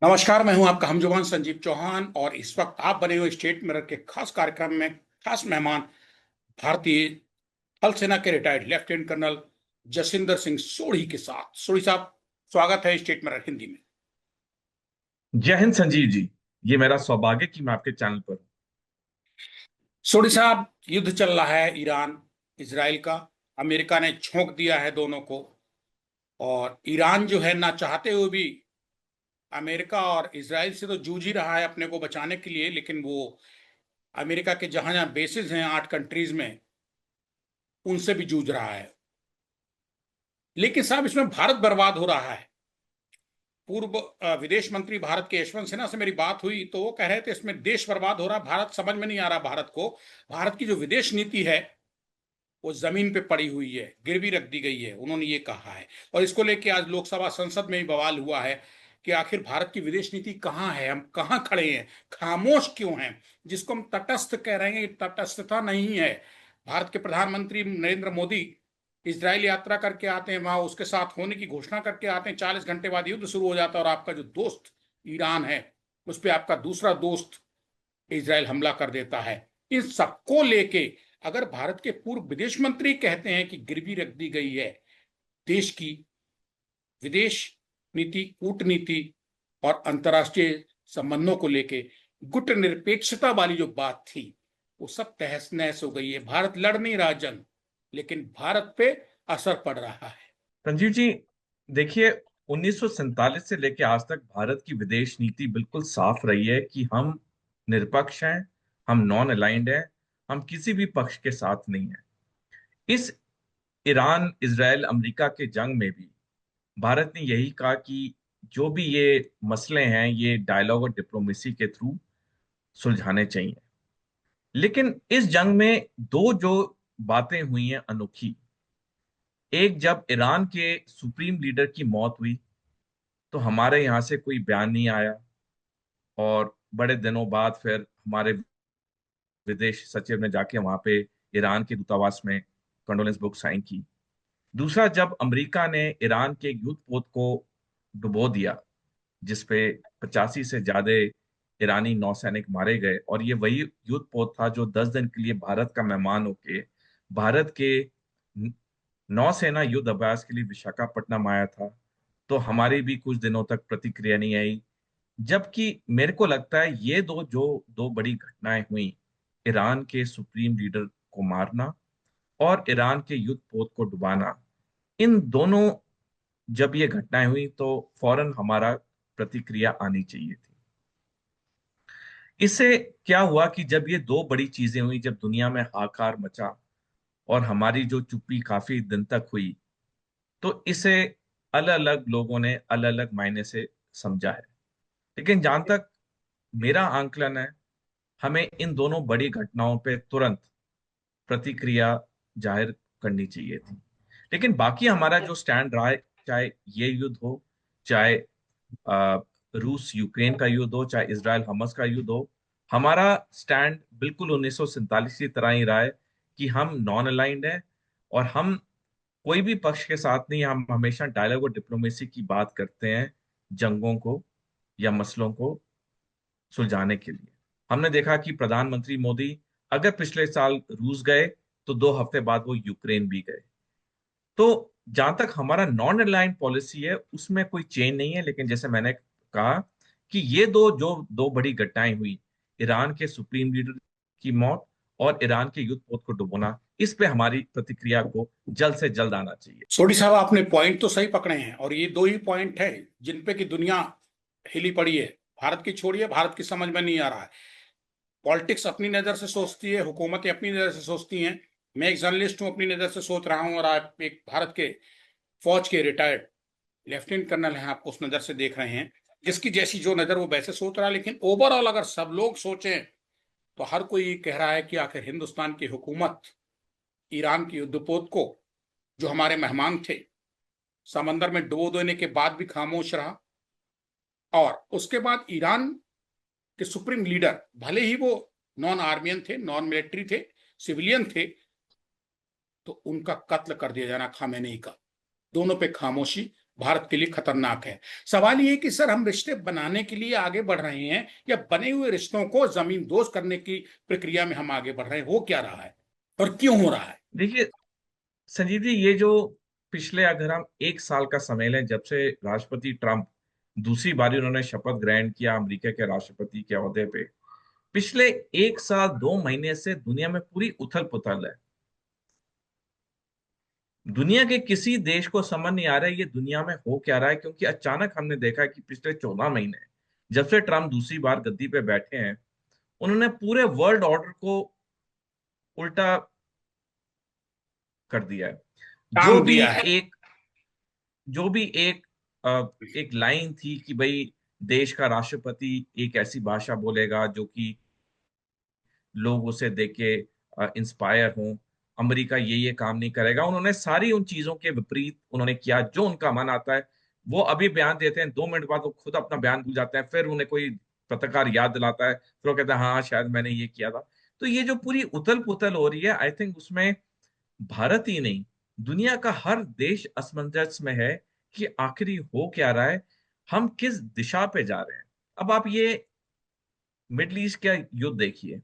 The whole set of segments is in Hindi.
नमस्कार। मैं हूं आपका हमजुबान संजीव चौहान और इस वक्त आप बने हुए स्टेट मिरर के खास कार्यक्रम में खास मेहमान भारतीय थल सेना के retired lieutenant colonel Jasinder Singh Sodhi के साथ। सोढ़ी साहब, स्वागत है स्टेट मिरर हिंदी में। जय हिंद संजीव जी। ये मेरा सौभाग्य कि मैं आपके चैनल पर हूं। सोढ़ी साहब, युद्ध चल रहा है ईरान इसराइल का। अमेरिका ने झोंक दिया है दोनों को, और ईरान जो है ना चाहते हुए भी अमेरिका और इसराइल से तो जूझ ही रहा है अपने को बचाने के लिए, लेकिन वो अमेरिका के जहां जहां बेसिस हैं 8 कंट्रीज में, उनसे भी जूझ रहा है। लेकिन साहब, इसमें भारत बर्बाद हो रहा है। पूर्व विदेश मंत्री भारत के यशवंत सिन्हा से मेरी बात हुई तो वो कह रहे थे इसमें देश बर्बाद हो रहा है। भारत समझ में नहीं आ रहा भारत को। भारत की जो विदेश नीति है वो जमीन पे पड़ी हुई है, गिरवी रख दी गई है, उन्होंने ये कहा है। और इसको लेके आज लोकसभा संसद में भी बवाल हुआ है कि आखिर भारत की विदेश नीति कहाँ है, हम कहाँ खड़े हैं, खामोश क्यों हैं। जिसको हम तटस्थ कह रहे हैं, ये तटस्थता नहीं है। भारत के प्रधानमंत्री नरेंद्र मोदी इजराइल यात्रा करके आते हैं, वहां उसके साथ होने की घोषणा करके आते हैं, 40 घंटे बाद युद्ध शुरू हो जाता है और आपका जो दोस्त ईरान है उस पर आपका दूसरा दोस्त इजराइल हमला कर देता है। इन सबको लेके अगर भारत के पूर्व विदेश मंत्री कहते हैं कि गिरवी रख दी गई है देश की विदेश नीति, कूटनीति और अंतर्राष्ट्रीय संबंधों को लेके, गुट निरपेक्षता वाली जो बात थी वो सब तहस नहस हो गई है। भारत लड़ नहीं रहा जंग, लेकिन भारत पे असर पड़ रहा है। संजीव जी, देखिए, 1947 से लेकर आज तक भारत की विदेश नीति बिल्कुल साफ रही है कि हम निरपक्ष हैं, हम नॉन अलाइंड हैं, हम किसी भी पक्ष के साथ नहीं हैं। इस ईरान इजराइल अमेरिका के जंग में भी भारत ने यही कहा कि जो भी ये मसले हैं ये डायलॉग और डिप्लोमेसी के थ्रू सुलझाने चाहिए। लेकिन इस जंग में दो जो बातें हुई हैं अनोखी। एक, जब ईरान के सुप्रीम लीडर की मौत हुई तो हमारे यहाँ से कोई बयान नहीं आया, और बड़े दिनों बाद फिर हमारे विदेश सचिव ने जाके वहां पे ईरान के दूतावास में कंडोलेंस बुक साइन की। दूसरा, जब अमेरिका ने ईरान के एक युद्धपोत को डुबो दिया जिसपे 85 से ज्यादा ईरानी नौसैनिक मारे गए, और ये वही युद्धपोत था जो 10 दिन के लिए भारत का मेहमान होके भारत के नौसेना युद्ध अभ्यास के लिए विशाखापट्टनम आया था, तो हमारी भी कुछ दिनों तक प्रतिक्रिया नहीं आई। जबकि मेरे को लगता है ये दो बड़ी घटनाएं हुई, ईरान के सुप्रीम लीडर को मारना और ईरान के युद्ध पोत को डुबाना, इन दोनों जब ये घटनाएं हुई तो फौरन हमारा प्रतिक्रिया आनी चाहिए थी। इससे क्या हुआ कि जब ये दो बड़ी चीजें हुई, जब दुनिया में हाहाकार मचा और हमारी जो चुप्पी काफी दिन तक हुई, तो इसे अलग अलग लोगों ने अलग अलग मायने से समझा है। लेकिन जहां तक मेरा आंकलन है, हमें इन दोनों बड़ी घटनाओं पे तुरंत प्रतिक्रिया जाहिर करनी चाहिए थी। लेकिन बाकी हमारा जो स्टैंड रहा है, चाहे ये युद्ध हो, चाहे अ, रूस यूक्रेन का युद्ध हो, चाहे इसराइल हमास का युद्ध हो, हमारा स्टैंड बिल्कुल 1947 की तरह ही रहा है कि हम नॉन अलाइंड हैं, और हम कोई भी पक्ष के साथ नहीं। हम हमेशा डायलॉग और डिप्लोमेसी की बात करते हैं जंगों को या मसलों को सुलझाने के लिए। हमने देखा कि प्रधानमंत्री मोदी अगर पिछले साल रूस गए तो 2 हफ्ते बाद वो यूक्रेन भी गए। तो जहां तक हमारा नॉन अलाइंड पॉलिसी है उसमें कोई चेंज नहीं है। लेकिन जैसे मैंने कहा कि ये दो बड़ी घटनाएं हुई, ईरान के सुप्रीम लीडर की मौत और ईरान के युद्ध पोत को डुबोना, इस पे हमारी प्रतिक्रिया को जल्द से जल्द आना चाहिए। सोढ़ी साहब, आपने पॉइंट तो सही पकड़े हैं, और ये दो ही पॉइंट है जिन पे कि दुनिया हिली पड़ी है। भारत की छोड़िए, भारत की समझ में नहीं आ रहा है। पॉलिटिक्स अपनी नजर से सोचती है, हुकूमतें अपनी नजर से सोचती हैं। मैं एक जर्नलिस्ट हूं, अपनी नजर से सोच रहा हूं, और आप एक भारत के फौज के रिटायर्ड लेफ्टिनेंट कर्नल हैं, आप उस नजर से देख रहे हैं। जिसकी जैसी जो नजर वो वैसे सोच रहा है। लेकिन ओवरऑल अगर सब लोग सोचें तो हर कोई ये कह रहा है कि आखिर हिंदुस्तान की हुकूमत ईरान की युद्धपोत को, जो हमारे मेहमान थे, समंदर में डुबो देने के बाद भी खामोश रहा। और उसके बाद ईरान के सुप्रीम लीडर, भले ही वो नॉन आर्मियन थे, नॉन मिलिट्री थे, सिविलियन थे, तो उनका कत्ल कर दिया जाना खामेनेई का, दोनों पे खामोशी। भारत के लिए खतरनाक है। सवाल ये है कि सर, हम रिश्ते बनाने के लिए आगे बढ़ रहे हैं या बने हुए रिश्तों को जमींदोज करने की प्रक्रिया में हम आगे बढ़ रहे हैं? हो क्या रहा है और क्यों हो रहा है? देखिए संजीव जी, ये जो पिछले, अगर हम एक साल का समय लें, जब से राष्ट्रपति ट्रंप दूसरी बारी उन्होंने शपथ ग्रहण किया अमेरिका के राष्ट्रपति के ओहदे पे, पिछले एक साल 2 महीने से दुनिया में पूरी उथल पुथल है। दुनिया के किसी देश को समझ नहीं आ रहा है ये दुनिया में हो क्या रहा है, क्योंकि अचानक हमने देखा कि पिछले 14 महीने, जब से ट्रंप दूसरी बार गद्दी पे बैठे हैं, उन्होंने पूरे वर्ल्ड ऑर्डर को उल्टा कर दिया है। जो काम भी दिया है। एक जो भी एक लाइन थी कि भाई देश का राष्ट्रपति एक ऐसी भाषा बोलेगा जो कि लोग उसे देख के इंस्पायर हों, अमेरिका ये काम नहीं करेगा, उन्होंने सारी उन चीजों के विपरीत उन्होंने किया जो उनका मन आता है। वो अभी बयान देते हैं, 2 मिनट बाद वो खुद अपना बयान भूल जाते हैं, फिर उन्हें कोई पत्रकार याद दिलाता है, फिर वो कहते हैं हाँ शायद मैंने ये किया था। तो ये जो पूरी उथल पुथल हो रही है, आई थिंक उसमें भारत ही नहीं, दुनिया का हर देश असमंजस में है कि आखिरी हो क्या रहा है, हम किस दिशा पे जा रहे हैं। अब आप ये मिडल ईस्ट का युद्ध देखिए।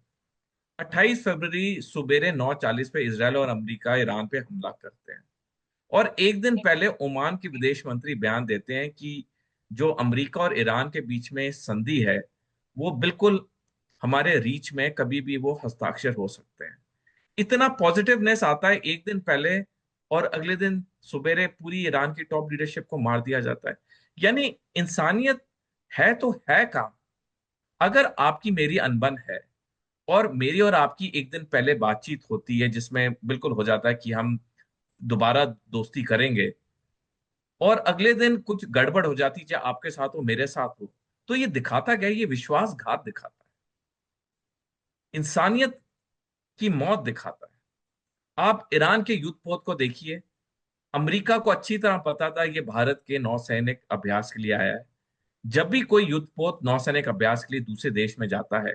28 फरवरी सुबेरे 9:40 पे इसराइल और अमेरिका ईरान पे हमला करते हैं, और एक दिन पहले ओमान के विदेश मंत्री बयान देते हैं कि जो अमेरिका और ईरान के बीच में संधि है, वो बिल्कुल हमारे रीच में, कभी भी वो हस्ताक्षर हो सकते हैं। इतना पॉजिटिवनेस आता है एक दिन पहले, और अगले दिन सुबेरे पूरी ईरान की टॉप लीडरशिप को मार दिया जाता है। यानी इंसानियत है तो है कहाँ? अगर आपकी मेरी अनबन है, और मेरी और आपकी एक दिन पहले बातचीत होती है जिसमें बिल्कुल हो जाता है कि हम दोबारा दोस्ती करेंगे, और अगले दिन कुछ गड़बड़ हो जाती, चाहे आपके साथ हो मेरे साथ हो, तो ये दिखाता क्या है? ये विश्वासघात दिखाता है, इंसानियत की मौत दिखाता है। आप ईरान के युद्ध पोत को देखिए। अमेरिका को अच्छी तरह पता था ये भारत के नौसैनिक अभ्यास के लिए आया है। जब भी कोई युद्धपोत नौसैनिक अभ्यास के लिए दूसरे देश में जाता है,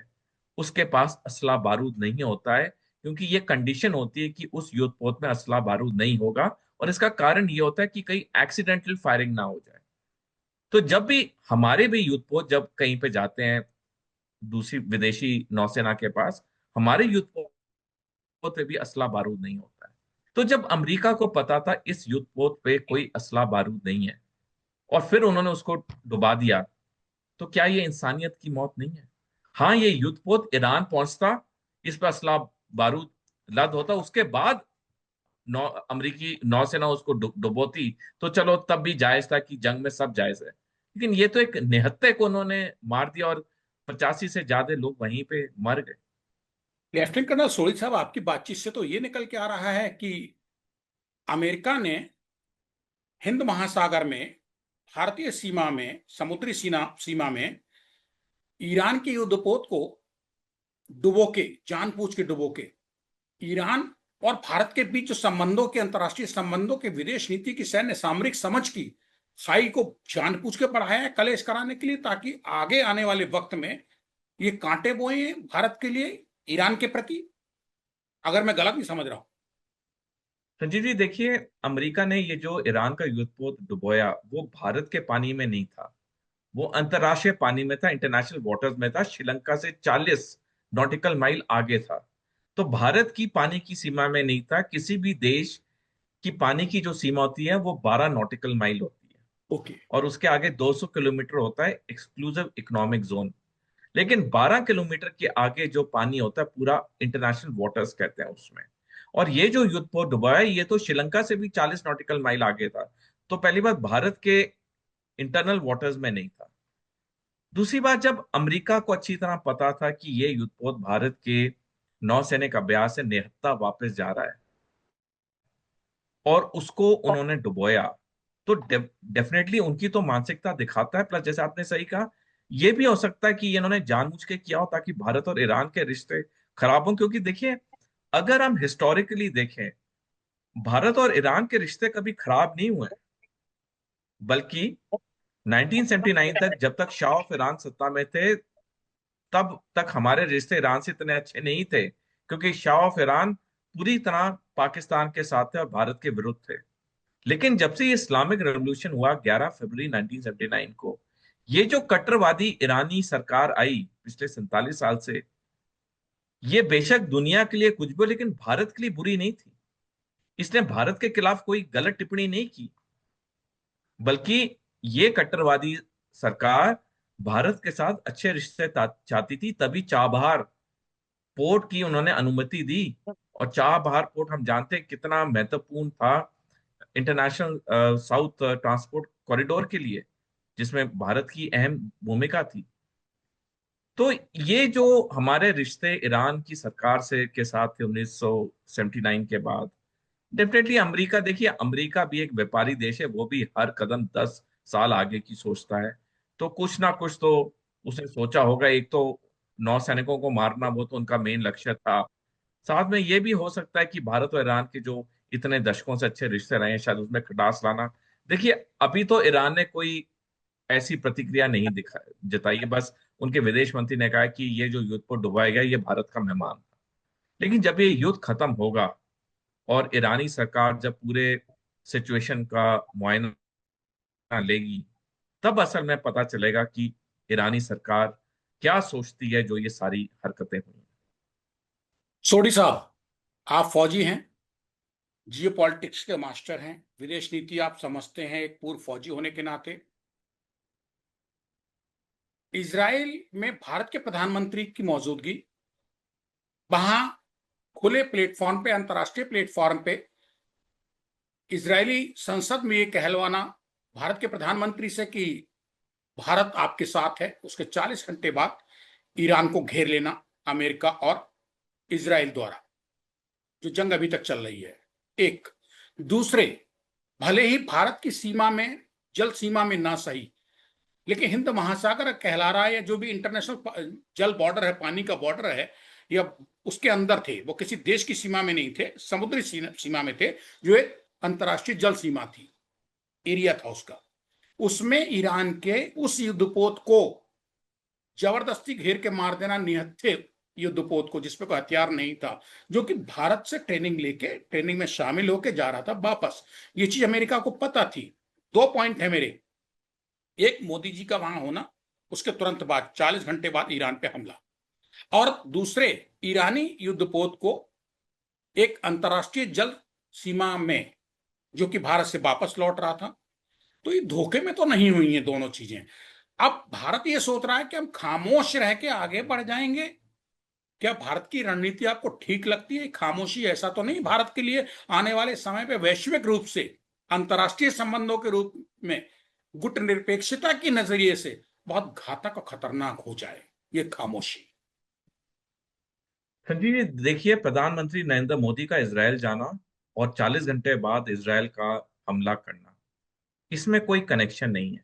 उसके पास असला बारूद नहीं होता है, क्योंकि ये कंडीशन होती है कि उस युद्धपोत में असला बारूद नहीं होगा, और इसका कारण ये होता है कि कहीं एक्सीडेंटल फायरिंग ना हो जाए। तो जब भी हमारे भी युद्धपोत जब कहीं पे जाते हैं दूसरी विदेशी नौसेना के पास, हमारे युद्धपोत पे भी असला बारूद नहीं होता है। तो जब अमेरिका को पता था इस युद्धपोत पे कोई असला बारूद नहीं है, और फिर उन्होंने उसको डुबा दिया, तो क्या ये इंसानियत की मौत नहीं है? हाँ, ये युद्धपोत ईरान पहुंचता, इस पर असला बारूद लद होता, उसके बाद अमेरिकी नौसेना उसको डुबोती, तो चलो तब भी जायज था कि जंग में सब जायज है। लेकिन ये तो एक निहत्थे को उन्होंने मार दिया, और 85 से ज्यादा लोग वहीं पे मर गए। लेफ्टिनेंट कर्नल सोरी साहब, आपकी बातचीत से तो ये निकल के आ रहा है कि अमेरिका ने हिंद महासागर में, भारतीय सीमा में, समुद्री सीमा सीमा में ईरान के युद्धपोत को डुबो के, जानबूझ के डुबो के, ईरान और भारत के बीच जो संबंधों के, अंतर्राष्ट्रीय संबंधों के, विदेश नीति की, सैन्य सामरिक समझ की खाई को जानबूझ के बढ़ाया है, कलेश कराने के लिए, ताकि आगे आने वाले वक्त में ये कांटे बोए भारत के लिए, ईरान के प्रति। अगर मैं गलत नहीं समझ रहा हूं। संजीव जी देखिए, अमेरिका ने ये जो ईरान का युद्धपोत डुबोया, वो भारत के पानी में नहीं था, वो अंतरराष्ट्रीय पानी में था, इंटरनेशनल वाटर्स में था, श्रीलंका से 40 नॉटिकल माइल आगे था। तो भारत की पानी की सीमा में नहीं था। किसी भी देश की पानी की जो सीमा होती है वो 12 नॉटिकल माइल होती है, ओके। और उसके आगे 200 किलोमीटर होता है एक्सक्लूसिव इकोनॉमिक जोन। लेकिन 12 किलोमीटर के आगे जो पानी होता है पूरा इंटरनेशनल वाटर्स कहते हैं उसमें। और ये जो युद्धपोत डुबाया, ये तो श्रीलंका से भी 40 नॉटिकल माइल आगे था। तो पहली बात, भारत के इंटरनल वाटर्स में नहीं था। दूसरी बात, जब अमेरिका को अच्छी तरह पता था कि ये युद्धपोत भारत के नौसैनिक अभ्यास से निहत्था वापस जा रहा है, और उसको उन्होंने डुबोया, तो डेफिनेटली उनकी तो मानसिकता दिखाता है। प्लस जैसे आपने सही कहा, ये भी हो सकता है कि ये इन्होंने जानबूझ के किया हो ताकि भारत और ईरान के रिश्ते खराब हों। क्योंकि देखिए, अगर हम हिस्टोरिकली देखें, भारत और ईरान के रिश्ते कभी खराब नहीं हुए, बल्कि 1979 तक, जब तक शाह ऑफ ईरान सत्ता में थे, तब तक हमारे रिश्ते ईरान से इतने अच्छे नहीं थे, क्योंकि शाह ऑफ ईरान पूरी तरह पाकिस्तान के साथ थे और भारत के विरुद्ध थे। लेकिन जब से ये इस्लामिक रेवोल्यूशन हुआ 11 फरवरी 1979 को, ये जो कट्टरवादी ईरानी सरकार आई पिछले 47 साल से, ये बेशक दुनिया के लिए कुछ भी हो, लेकिन भारत के लिए बुरी नहीं थी। इसने भारत के खिलाफ कोई गलत टिप्पणी नहीं की, बल्कि ये कट्टरवादी सरकार भारत के साथ अच्छे रिश्ते चाहती थी, तभी चाबहार पोर्ट की उन्होंने अनुमति दी। और चाबहार पोर्ट हम जानते हैं कितना महत्वपूर्ण था इंटरनेशनल साउथ ट्रांसपोर्ट कॉरिडोर के लिए, जिसमें भारत की अहम भूमिका थी। तो ये जो हमारे रिश्ते ईरान की सरकार से के साथ थे 1979 के बाद, डेफिनेटली अमेरिका, देखिए अमेरिका भी एक व्यापारी देश है, वो भी हर कदम 10 साल आगे की सोचता है। तो कुछ ना कुछ तो उसने सोचा होगा। एक तो नौसैनिकों को मारना, वो तो उनका मेन लक्ष्य था। साथ में ये भी हो सकता है कि भारत और ईरान के जो इतने दशकों से अच्छे रिश्ते रहे हैं, शायद उसमें खटास लाना। देखिए अभी तो ईरान ने कोई ऐसी प्रतिक्रिया नहीं दिखा जताई है, बस उनके विदेश मंत्री ने कहा कि ये जो युद्ध को डुबाया गया, ये भारत का मेहमान था। लेकिन जब ये युद्ध खत्म होगा और ईरानी सरकार जब पूरे सिचुएशन का मुआयना लेगी, तब असल में पता चलेगा कि ईरानी सरकार क्या सोचती है जो ये सारी हरकतें हुई। सोडी साहब, आप फौजी हैं, जियो पॉलिटिक्स के मास्टर हैं, विदेश नीति आप समझते हैं एक पूर्व फौजी होने के नाते। इजराइल में भारत के प्रधानमंत्री की मौजूदगी, वहां खुले प्लेटफॉर्म पे, अंतर्राष्ट्रीय प्लेटफॉर्म पे इजरायली संसद में ये कहलवाना भारत के प्रधानमंत्री से कि भारत आपके साथ है, उसके 40 घंटे बाद ईरान को घेर लेना अमेरिका और इजराइल द्वारा, जो जंग अभी तक चल रही है। एक दूसरे, भले ही भारत की सीमा में, जल सीमा में ना सही, लेकिन हिंद महासागर कहला रहा है, या जो भी इंटरनेशनल जल बॉर्डर है, पानी का बॉर्डर है, या उसके अंदर थे, वो किसी देश की सीमा में नहीं थे, समुद्री सीमा में थे, जो एक अंतर्राष्ट्रीय जल सीमा थी, एरिया था उसका। उसमें ईरान के उस युद्धपोत को जबरदस्ती घेर के मार देना, निहत्थे युद्धपोत को, जिसपे कोई हथियार नहीं था, जो कि भारत से ट्रेनिंग लेके, ट्रेनिंग में शामिल होके जा रहा था वापस। ये चीज अमेरिका को पता थी। दो पॉइंट है मेरे। एक, मोदी जी का वहां होना, उसके तुरंत बाद 40 घंटे बाद ईरान पे हमला, और दूसरे, ईरानी युद्धपोत को एक अंतर्राष्ट्रीय जल सीमा में, जो कि भारत से वापस लौट रहा था। तो ये धोखे में तो नहीं हुई हैं दोनों चीजें। अब भारत ये सोच रहा है कि हम खामोश रह के आगे बढ़ जाएंगे। क्या भारत की रणनीति आपको ठीक लगती है? खामोशी ऐसा तो नहीं भारत के लिए आने वाले समय पे वैश्विक रूप से, अंतर्राष्ट्रीय संबंधों के रूप में, गुटनिरपेक्षता के नजरिए से बहुत घातक और खतरनाक हो जाए ये खामोशी। संजीव जी, देखिए प्रधानमंत्री नरेंद्र मोदी का इसराइल जाना और 40 घंटे बाद इसराइल का हमला करना, इसमें कोई कनेक्शन नहीं है।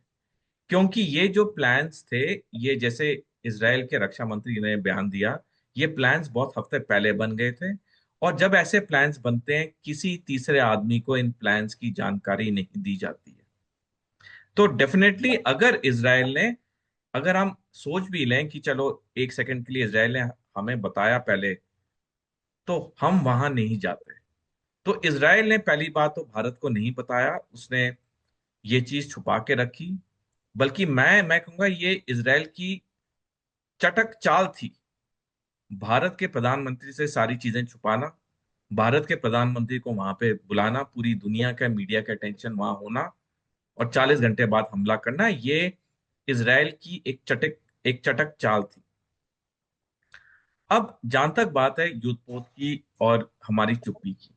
क्योंकि ये जो प्लान्स थे, ये जैसे इसराइल के रक्षा मंत्री ने बयान दिया, ये प्लान्स बहुत हफ्ते पहले बन गए थे। और जब ऐसे प्लान्स बनते हैं, किसी तीसरे आदमी को इन प्लान्स की जानकारी नहीं दी जाती है। तो डेफिनेटली अगर इसराइल ने, अगर हम सोच भी लें कि चलो एक सेकंड के लिए इसराइल ने हमें बताया पहले, तो हम वहां नहीं जाते। तो इसराइल ने पहली बात तो भारत को नहीं बताया, उसने ये चीज छुपा के रखी। बल्कि मैं कहूंगा ये इसराइल की चटक चाल थी, भारत के प्रधानमंत्री से सारी चीजें छुपाना, भारत के प्रधानमंत्री को वहां पे बुलाना, पूरी दुनिया का मीडिया का अटेंशन वहां होना, और 40 घंटे बाद हमला करना, ये इसराइल की एक चटक चाल थी। अब जहां तक बात है युद्धपोत की और हमारी चुप्पी की,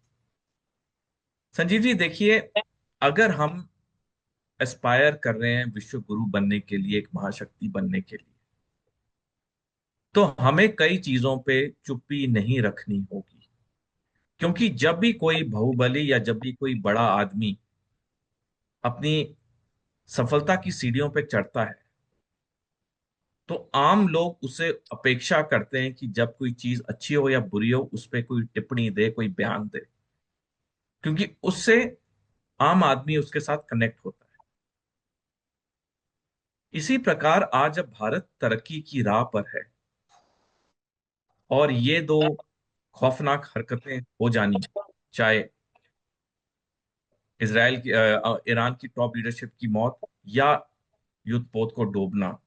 संजीव जी देखिए, अगर हम एस्पायर कर रहे हैं विश्व गुरु बनने के लिए, एक महाशक्ति बनने के लिए, तो हमें कई चीजों पे चुप्पी नहीं रखनी होगी। क्योंकि जब भी कोई बाहुबली या जब भी कोई बड़ा आदमी अपनी सफलता की सीढ़ियों पे चढ़ता है, तो आम लोग उसे अपेक्षा करते हैं कि जब कोई चीज अच्छी हो या बुरी हो, उस पर कोई टिप्पणी दे, कोई बयान दे, क्योंकि उससे आम आदमी उसके साथ कनेक्ट होता है। इसी प्रकार आज जब भारत तरक्की की राह पर है और ये दो खौफनाक हरकतें हो जानी, चाहे ईरान की टॉप लीडरशिप की मौत या युद्ध पोत को डूबना,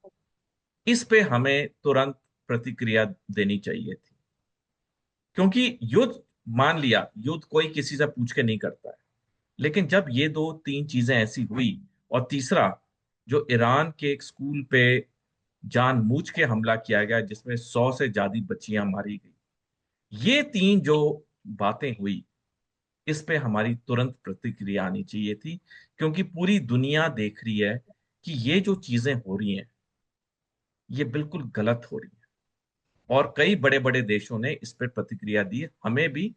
इस पे हमें तुरंत प्रतिक्रिया देनी चाहिए थी। क्योंकि युद्ध, मान लिया युद्ध कोई किसी से पूछ के नहीं करता है, लेकिन जब ये दो तीन चीजें ऐसी हुई, और तीसरा जो ईरान के एक स्कूल पे जानबूझ के हमला किया गया जिसमें 100 से ज्यादा बच्चियां मारी गई, ये तीन जो बातें हुई, इस पे हमारी तुरंत प्रतिक्रिया आनी चाहिए थी। क्योंकि पूरी दुनिया देख रही है कि ये जो चीजें हो रही हैं ये बिल्कुल गलत हो रही हैं, और कई बड़े बड़े देशों ने इस पर प्रतिक्रिया दी। हमें भी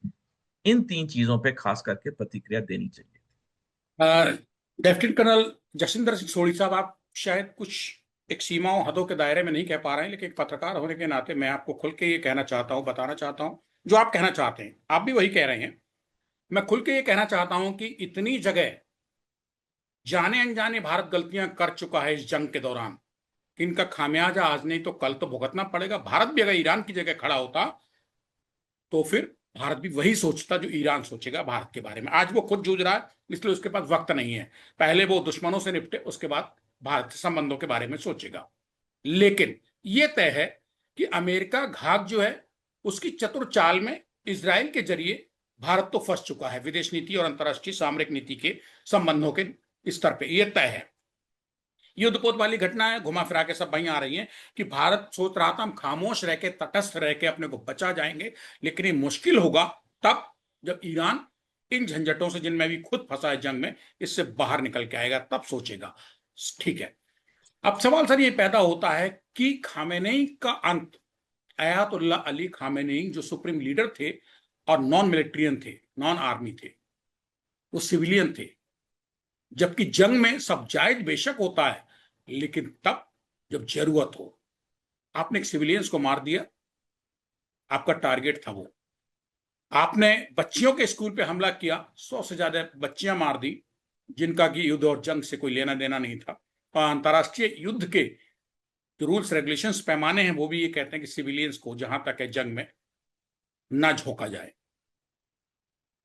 इन तीन चीजों पे खास करके प्रतिक्रिया देनी चाहिए। लेफ्टिनेंट कर्नल जसिंदर सिंह सोढ़ी साहब, आप शायद कुछ एक सीमाओं हदों के दायरे में नहीं कह पा रहे हैं, लेकिन एक पत्रकार होने के नाते मैं आपको खुल के ये कहना चाहता हूं, बताना चाहता हूं जो आप कहना चाहते हैं, आप भी वही कह रहे हैं। मैं खुल के ये कहना चाहता हूं कि इतनी जगह जाने अनजाने भारत गलतियां कर चुका है इस जंग के दौरान कि इनका खामियाजा आज नहीं तो कल तो भुगतना पड़ेगा। भारत भी अगर ईरान की जगह खड़ा होता तो फिर भारत भी वही सोचता जो ईरान सोचेगा भारत के बारे में। आज वो खुद जूझ रहा है, इसलिए उसके पास वक्त नहीं है। पहले वो दुश्मनों से निपटे, उसके बाद भारत से संबंधों के बारे में सोचेगा। लेकिन ये तय है कि अमेरिका घात जो है उसकी चतुर चाल में इसराइल के जरिए भारत तो फंस चुका है विदेश नीति और अंतर्राष्ट्रीय सामरिक नीति के संबंधों के स्तर पर। यह तय है। युद्धपोत वाली घटनाएं घुमा फिरा के सब वहीं आ रही हैं कि भारत सोच रहा था हम खामोश रह के, तटस्थ रह के अपने को बचा जाएंगे, लेकिन ये मुश्किल होगा तब जब ईरान इन झंझटों से, जिनमें भी खुद फंसा है जंग में, इससे बाहर निकल के आएगा, तब सोचेगा। ठीक है। अब सवाल सर ये पैदा होता है कि खामेनेई का अंत, अयातुल्ला अली खामेनेई जो सुप्रीम लीडर थे और नॉन मिलिट्रियन थे, नॉन आर्मी थे, वो सिविलियन थे, जबकि जंग में सब जायज बेशक होता है, लेकिन तब जब जरूरत हो। आपने एक सिविलियंस को मार दिया, आपका टारगेट था वो। आपने बच्चियों के स्कूल पे हमला किया, 100 से ज्यादा बच्चियां मार दी, जिनका कि युद्ध और जंग से कोई लेना देना नहीं था। और अंतर्राष्ट्रीय युद्ध के जो रूल्स रेगुलेशंस, पैमाने हैं, वो भी ये कहते हैं कि सिविलियंस को जहां तक है जंग में ना झोंका जाए।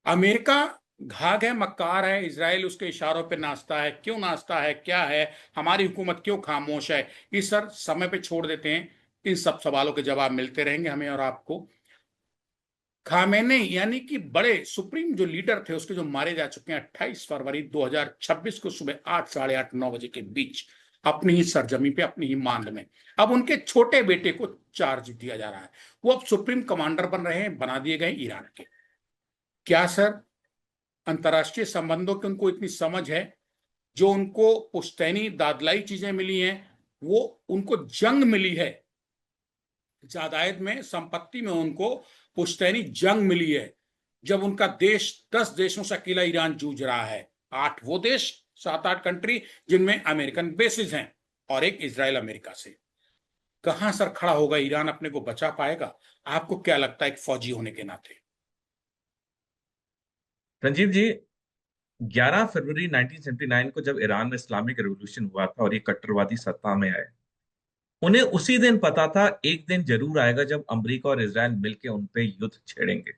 अमेरिका घाघ है, मक्कार है, इसराइल उसके इशारों पे नाचता है। क्यों नाचता है, क्या है, हमारी हुकूमत क्यों खामोश है, ये सर समय पे छोड़ देते हैं। इन सब सवालों के जवाब मिलते रहेंगे हमें और आपको। खामेने यानी कि बड़े सुप्रीम जो लीडर थे उसके जो मारे जा चुके हैं 28 फरवरी 2026 को सुबह 8, साढ़े 8, 9 बजे के बीच अपनी ही सरजमी पे, अपनी ही मांड में। अब उनके छोटे बेटे को चार्ज दिया जा रहा है, वो अब सुप्रीम कमांडर बन रहे हैं, बना दिए गए ईरान के। क्या सर अंतर्राष्ट्रीय संबंधों की उनको इतनी समझ है? जो उनको पुश्तैनी दादलाई चीजें मिली हैं, वो उनको जंग मिली है, जायदाद में, संपत्ति में उनको पुश्तैनी जंग मिली है। जब उनका देश 10 देशों से अकेला ईरान जूझ रहा है, 8 वो देश, 7-8 कंट्री जिनमें अमेरिकन बेसिस हैं, और एक इजराइल अमेरिका से। कहां सर खड़ा होगा ईरान, अपने को बचा पाएगा? आपको क्या लगता है एक फौजी होने के नाते? संजीव जी, 11 फरवरी 1979 को जब ईरान में इस्लामिक रेवोल्यूशन हुआ था और ये कट्टरवादी सत्ता में आए, उन्हें उसी दिन पता था एक दिन जरूर आएगा जब अमेरिका और इसराइल मिलकर उन पे युद्ध छेड़ेंगे।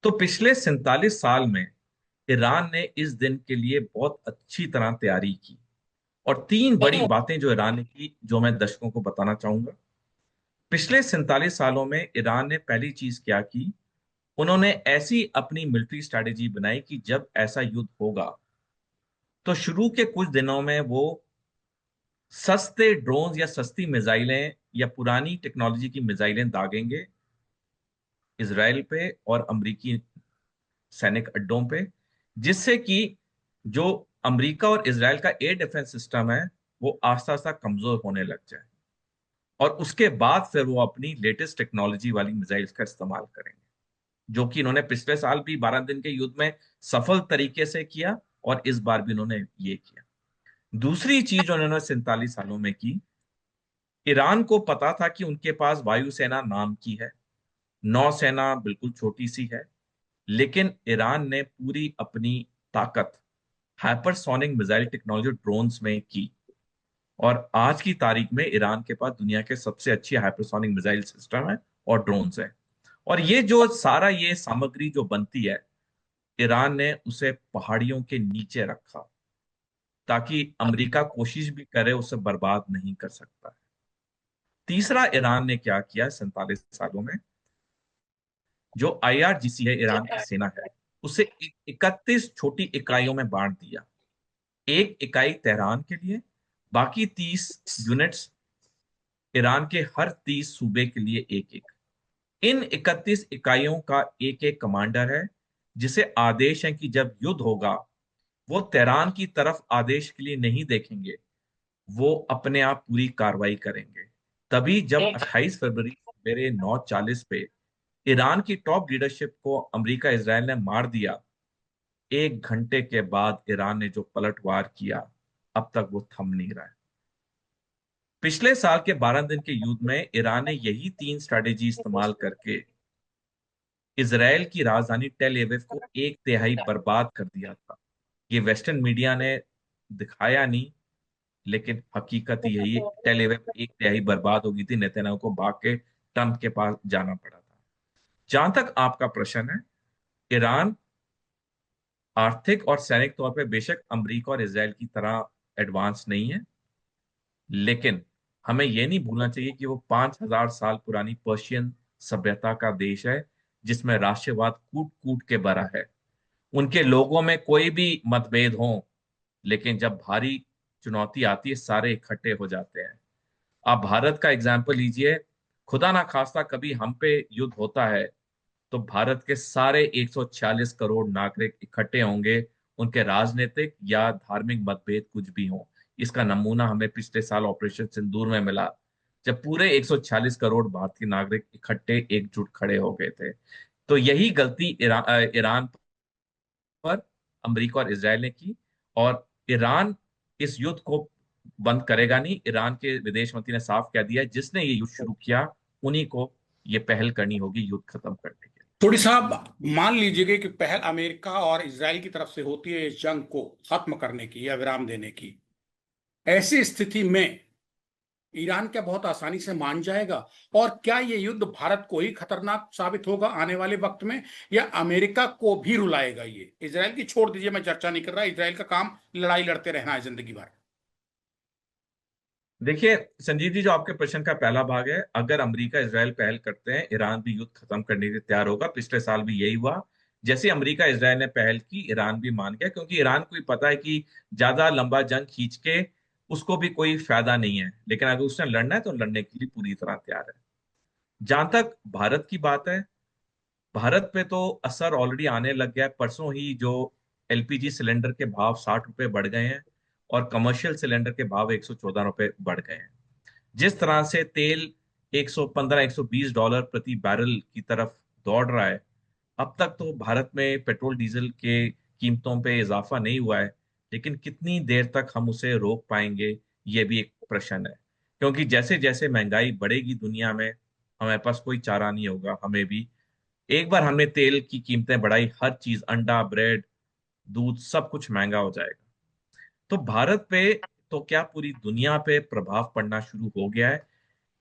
तो पिछले 47 साल में ईरान ने इस दिन के लिए बहुत अच्छी तरह तैयारी की, और तीन बड़ी बातें जो ईरान ने की जो मैं दर्शकों को बताना चाहूंगा। पिछले 47 सालों में ईरान ने पहली चीज क्या की, उन्होंने ऐसी अपनी मिलिट्री स्ट्रेटेजी बनाई कि जब ऐसा युद्ध होगा तो शुरू के कुछ दिनों में वो सस्ते ड्रोन या सस्ती मिसाइलें या पुरानी टेक्नोलॉजी की मिसाइलें दागेंगे इसराइल पे और अमेरिकी सैनिक अड्डों पे, जिससे कि जो अमेरिका और इसराइल का एयर डिफेंस सिस्टम है वो आस्ता आस्ता कमजोर होने लग जाए, और उसके बाद फिर वो अपनी लेटेस्ट टेक्नोलॉजी वाली मिसाइल्स का इस्तेमाल करेंगे, जो कि इन्होंने पिछले साल भी 12 दिन के युद्ध में सफल तरीके से किया, और इस बार भी इन्होंने ये किया। दूसरी चीज उन्होंने 47 सालों में की, ईरान को पता था कि उनके पास वायुसेना नाम की है, नौसेना बिल्कुल छोटी सी है, लेकिन ईरान ने पूरी अपनी ताकत हाइपरसोनिक मिसाइल टेक्नोलॉजी ड्रोन्स में की, और आज की तारीख में ईरान के पास दुनिया के सबसे अच्छी हाइपरसोनिक मिसाइल सिस्टम है और ड्रोन्स है। और ये जो सारा ये सामग्री जो बनती है, ईरान ने उसे पहाड़ियों के नीचे रखा ताकि अमेरिका कोशिश भी करे उसे बर्बाद नहीं कर सकता। तीसरा, ईरान ने क्या किया 47 सालों में, जो आईआरजीसी है ईरान की सेना है, उसे 31 छोटी इकाइयों में बांट दिया। एक इकाई तेहरान के लिए, बाकी 30 यूनिट्स ईरान के हर 30 सूबे के लिए एक एक। इन 31 इकाइयों का एक एक कमांडर है, जिसे आदेश है कि जब युद्ध होगा वो तेहरान की तरफ आदेश के लिए नहीं देखेंगे, वो अपने आप पूरी कार्रवाई करेंगे। तभी जब 28 फरवरी सवेरे 9:40 पे ईरान की टॉप लीडरशिप को अमेरिका इसराइल ने मार दिया, 1 घंटे के बाद ईरान ने जो पलटवार किया, अब तक वो थम नहीं रहा है। पिछले साल के 12 दिन के युद्ध में ईरान ने यही 3 स्ट्रैटेजी इस्तेमाल करके इसराइल की राजधानी टेल एविव को 1/3 बर्बाद कर दिया था। ये वेस्टर्न मीडिया ने दिखाया नहीं, लेकिन हकीकत यही है, टेल एविव 1/3 बर्बाद हो गई थी। नेतन्याहू को भाग के ट्रंप के पास जाना पड़ा था। जहां तक आपका प्रश्न है, ईरान आर्थिक और सैनिक तौर पे बेशक अमेरिका और इसराइल की तरह एडवांस नहीं है, लेकिन हमें यह नहीं भूलना चाहिए कि वो 5,000 साल पुरानी पर्शियन सभ्यता का देश है, जिसमें राष्ट्रवाद कूट कूट के भरा है। उनके लोगों में कोई भी मतभेद हो, लेकिन जब भारी चुनौती आती है सारे इकट्ठे हो जाते हैं। आप भारत का एग्जाम्पल लीजिए, खुदा ना खास्ता कभी हम पे युद्ध होता है तो भारत के सारे 146 करोड़ नागरिक इकट्ठे होंगे, उनके राजनीतिक या धार्मिक मतभेद कुछ भी हो। इसका नमूना हमें पिछले साल ऑपरेशन सिंदूर में मिला, जब पूरे 146 करोड़ भारतीय नागरिक इकट्ठे एकजुट खड़े हो गए थे। तो यही गलती ईरान पर अमेरिका और इसराइल ने की, और ईरान इस युद्ध को बंद करेगा नहीं। ईरान के विदेश मंत्री ने साफ कह दिया है, जिसने ये युद्ध शुरू किया उन्हीं को ये पहल करनी होगी युद्ध खत्म करने के लिए। थोड़ी साहब, मान लीजिए कि पहल अमेरिका और इसराइल की तरफ से होती है इस जंग को खत्म करने की या विराम देने की, ऐसी स्थिति में ईरान क्या बहुत आसानी से मान जाएगा? और क्या ये युद्ध भारत को ही खतरनाक साबित होगा आने वाले वक्त में, या अमेरिका को भी रुलाएगा? ये इसराइल की छोड़ दीजिए, मैं चर्चा नहीं कर रहा, इसराइल का काम लड़ाई लड़ते रहना है जिंदगी भर। देखिए संजीव जी, जो आपके प्रश्न का पहला भाग है, अगर अमेरिका इसराइल पहल करते हैं, ईरान भी युद्ध खत्म करने के लिए तैयार होगा। पिछले साल भी यही हुआ। जैसे अमेरिका इसराइल ने पहल की, ईरान भी मान गया, क्योंकि ईरान को भी पता है कि ज्यादा लंबा जंग खींच के उसको भी कोई फायदा नहीं है, लेकिन अगर उसने लड़ना है तो लड़ने के लिए पूरी तरह तैयार है। जहां तक भारत की बात है, भारत पे तो असर ऑलरेडी आने लग गया है। परसों ही जो एलपीजी सिलेंडर के भाव 60 रुपए बढ़ गए हैं, और कमर्शियल सिलेंडर के भाव 114 रुपए बढ़ गए हैं। जिस तरह से तेल 115 $120 प्रति बैरल की तरफ दौड़ रहा है, अब तक तो भारत में पेट्रोल डीजल के कीमतों पे इजाफा नहीं हुआ है, लेकिन कितनी देर तक हम उसे रोक पाएंगे, ये भी एक प्रश्न है। क्योंकि जैसे जैसे महंगाई बढ़ेगी दुनिया में, हमारे पास कोई चारा नहीं होगा। हमें भी एक बार हमने तेल की कीमतें बढ़ाई, हर चीज, अंडा, ब्रेड, दूध, सब कुछ महंगा हो जाएगा। तो भारत पे तो क्या पूरी दुनिया पे प्रभाव पड़ना शुरू हो गया है।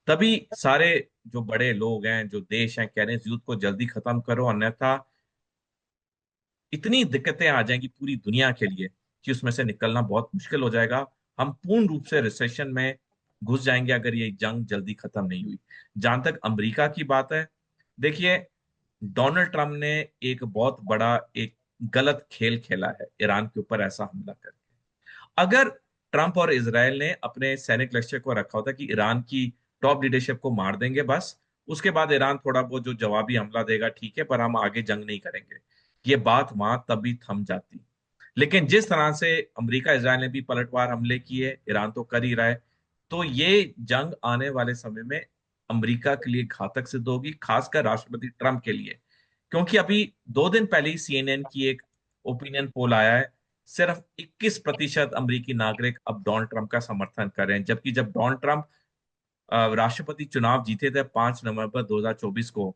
तभी सारे जो बड़े लोग हैं, जो देश हैं, कह रहे हैं इस युद्ध को जल्दी खत्म करो, अन्यथा इतनी दिक्कतें आ जाएंगी पूरी दुनिया के लिए कि उसमें से निकलना बहुत मुश्किल हो जाएगा। हम पूर्ण रूप से रिसेशन में घुस जाएंगे अगर ये जंग जल्दी खत्म नहीं हुई। जहां तक अमेरिका की बात है, देखिए डोनाल्ड ट्रंप ने एक बहुत बड़ा एक गलत खेल खेला है ईरान के ऊपर ऐसा हमला करके। अगर ट्रंप और इसराइल ने अपने सैनिक लक्ष्य को रखा होता कि ईरान की टॉप लीडरशिप को मार देंगे बस, उसके बाद ईरान थोड़ा बहुत जो जवाबी हमला देगा ठीक है, पर हम आगे जंग नहीं करेंगे, ये बात वहां तभी थम जाती। लेकिन जिस तरह से अमेरिका इसराइल ने भी पलटवार हमले किए, ईरान तो कर ही रहा है, तो ये जंग आने वाले समय में अमेरिका के लिए घातक सिद्ध होगी, खासकर राष्ट्रपति ट्रंप के लिए। क्योंकि अभी 2 दिन पहले ही सीएनएन की एक ओपिनियन पोल आया है, सिर्फ 21% अमेरिकी नागरिक अब डोनाल्ड ट्रंप का समर्थन कर रहे हैं, जबकि जब डोनाल्ड ट्रंप राष्ट्रपति चुनाव जीते थे 5 नवंबर 2024 को,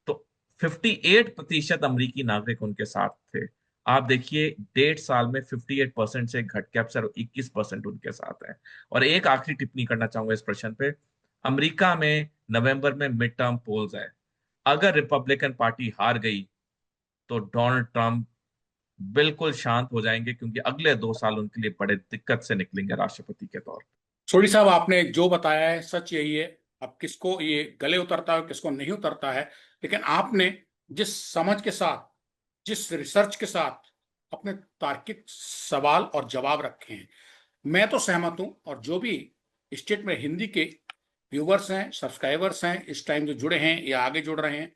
तो 58% अमेरिकी नागरिक उनके साथ थे। आप देखिए 1.5 साल में 58% से घट के अब सिर्फ 21% उनके साथ है। और एक आखिरी टिप्पणी करना चाहूंगा इस प्रश्न पे। अमेरिका में नवंबर में मिड टर्म पोल्स है, अगर रिपब्लिकन पार्टी हार गई तो डोनाल्ड ट्रंप बिल्कुल शांत हो जाएंगे, क्योंकि अगले 2 साल उनके लिए बड़े दिक्कत से निकलेंगे राष्ट्रपति के तौर सोडी साहब, आपने जो बताया है सच यही है। अब किसको ये गले उतरता है, किसको नहीं उतरता है, लेकिन आपने जिस समझ के साथ, जिस रिसर्च के साथ अपने तार्किक सवाल और जवाब रखे हैं, मैं तो सहमत हूं। और जो भी स्टेट में हिंदी के व्यूवर्स हैं, सब्सक्राइबर्स हैं, इस टाइम जो जुड़े हैं या आगे जुड़ रहे हैं,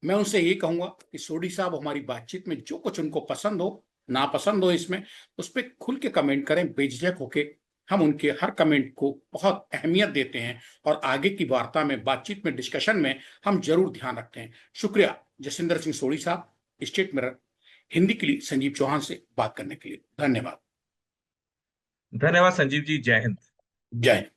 मैं उनसे यही कहूंगा कि सोडी साहब हमारी बातचीत में जो कुछ उनको पसंद हो, नापसंद हो, इसमें उस पर खुल के कमेंट करें, बेझिझक होके। हम उनके हर कमेंट को बहुत अहमियत देते हैं और आगे की वार्ता में, बातचीत में, डिस्कशन में हम जरूर ध्यान रखते हैं। शुक्रिया जसविंदर सिंह सोडी साहब, स्टेट मिरर हिंदी के लिए संजीव चौहान से बात करने के लिए। धन्यवाद। धन्यवाद संजीव जी, जय हिंद। जय हिंद।